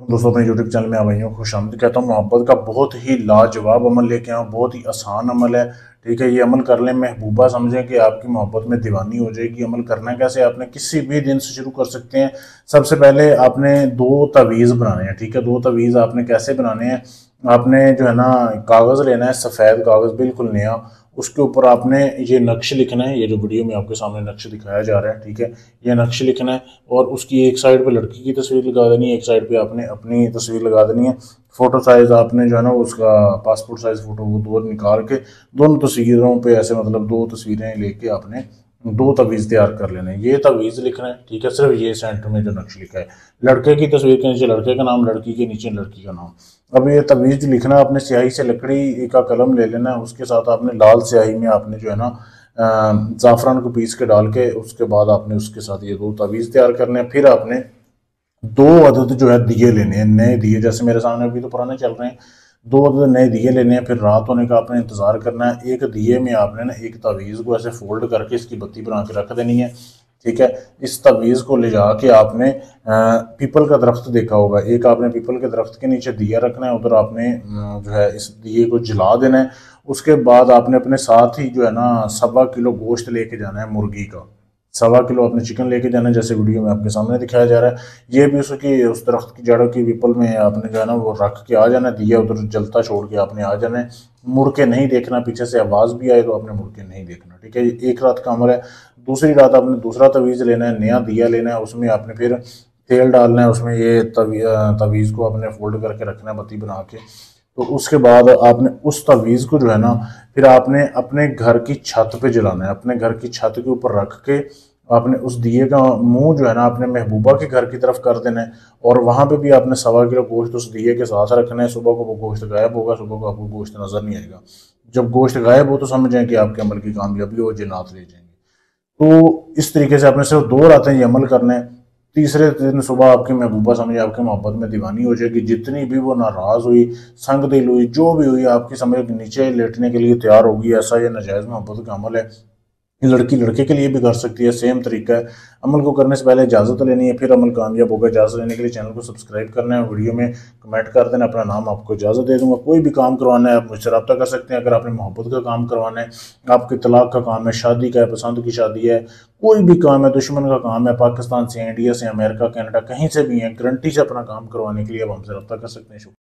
दोस्तों अपने YouTube channel में आप भाइयों को खुशामदीद कहता हूँ। मोहब्बत का बहुत ही लाजवाब अमल लेके आऊँ, बहुत ही आसान अमल है। ठीक है, ये अमल कर लें, महबूबा समझें कि आपकी मोहब्बत में दीवानी हो जाएगी। अमल करना कैसे, आपने किसी भी दिन से शुरू कर सकते हैं। सबसे पहले आपने दो तवीज़ बनाने हैं। ठीक है, दो तवीज़ आपने कैसे बनाने हैं, आपने जो है ना कागज़ लेना है, सफ़ेद कागज़ बिल्कुल नया। उसके ऊपर आपने ये नक्श लिखना है, ये जो वीडियो में आपके सामने नक्श दिखाया जा रहा है। ठीक है, ये नक्श लिखना है और उसकी एक साइड पे लड़की की तस्वीर लगा देनी है, एक साइड पे आपने अपनी तस्वीर लगा देनी है। फोटो साइज आपने जो है ना उसका पासपोर्ट साइज फोटो वो दो निकाल के दोनों तस्वीरों पे ऐसे मतलब दो तस्वीरें लेके आपने दो तवीज़ तैयार कर लेने। ये तवीज़ लिखना है। ठीक है, सिर्फ ये सेंटर में जो नक्श लिखा है, लड़के की तस्वीर के नीचे लड़के का नाम, लड़की के नीचे लड़की का नाम। अब ये तवीज़ लिखना है आपने, स्याही से लकड़ी का कलम ले लेना है, उसके साथ आपने लाल स्याही में आपने जो है ना ज़ाफ़रान को पीस के डाल के उसके बाद आपने उसके साथ ये दो तवीज़ तैयार करने हैं। फिर आपने दो अदद जो है दिए लेने हैं, नए दिए, जैसे मेरे सामने अभी तो पुराने चल रहे हैं। दो अदद नए दिए लेने हैं। फिर रात होने का आपने इंतज़ार करना है। एक दिए में आपने ना एक तवीज़ को ऐसे फोल्ड करके इसकी बत्ती बना के रख देनी है। ठीक है, इस तवीज़ को ले जाके आपने पीपल का दरख्त देखा होगा, एक आपने पीपल के दरख्त के नीचे दिया रखना है, उधर आपने जो है इस दिए को जला देना है। उसके बाद आपने अपने साथ ही जो है ना 1.25 किलो गोश्त लेके जाना है, मुर्गी का 1.25 किलो आपने चिकन लेके जाना है, जैसे वीडियो में आपके सामने दिखाया जा रहा है। ये भी उसकी उस दरख्त की जड़ों की पीपल में आपने जो है ना वो रख के आ जाना है, दिया उधर जलता छोड़ के आपने आ जाना है। मुड़ के नहीं देखना, पीछे से आवाज़ भी आए तो आपने मुड़ के नहीं देखना। ठीक है, ये एक रात का अमल है। दूसरी रात आपने दूसरा तवीज़ लेना है, नया दिया लेना है, उसमें आपने फिर तेल डालना है, उसमें ये तवीज़ को आपने फोल्ड करके रखना है बत्ती बना के। तो उसके बाद आपने उस तवीज़ को जो है ना फिर आपने अपने घर की छत पे जलाना है, अपने घर की छत के ऊपर रख के आपने उस दिए का मुंह जो है ना अपने महबूबा के घर की तरफ कर देना है। और वहां पे भी आपने 1.25 किलो गोश्त उस दिए के साथ रखना है। सुबह को वो गोश्त गायब होगा, सुबह को आपको गोश्त नजर नहीं आएगा। जब गोश्त गायब हो तो समझ जाए कि आपके अमल की कामयाबी हो, जिन्नात ले जाएंगे। तो इस तरीके से आपने सिर्फ 2 रातें ये अमल करना है। तीसरे दिन सुबह आपकी महबूबा समझे आपकी मोहब्बत में दीवानी हो जाएगी। जितनी भी वो नाराज़ हुई, संग दिल हुई, जो भी हुई, आपकी समझ नीचे लेटने के लिए तैयार होगी। ऐसा ये नाजायज़ मोहब्बत का अमल है। ये लड़की लड़के के लिए भी कर सकती है, सेम तरीका है। अमल को करने से पहले इजाज़त लेनी है, फिर अमल कामयाब होगा। इजाज़त लेने के लिए चैनल को सब्सक्राइब करना है, वीडियो में कमेंट कर देना अपना नाम, आपको इजाज़त दे दूंगा। कोई भी काम करवाना है आप मुझसे रब्ता कर सकते हैं। अगर आपने मोहब्बत का काम करवाना है, आपके तलाक का काम है, शादी का है, पसंद की शादी है, कोई भी काम है, दुश्मन का काम है, पाकिस्तान से, इंडिया से, अमेरिका, कनाडा, कहीं से भी है, गारंटी से अपना काम करवाने के लिए आप हमसे रब्ता कर सकते हैं।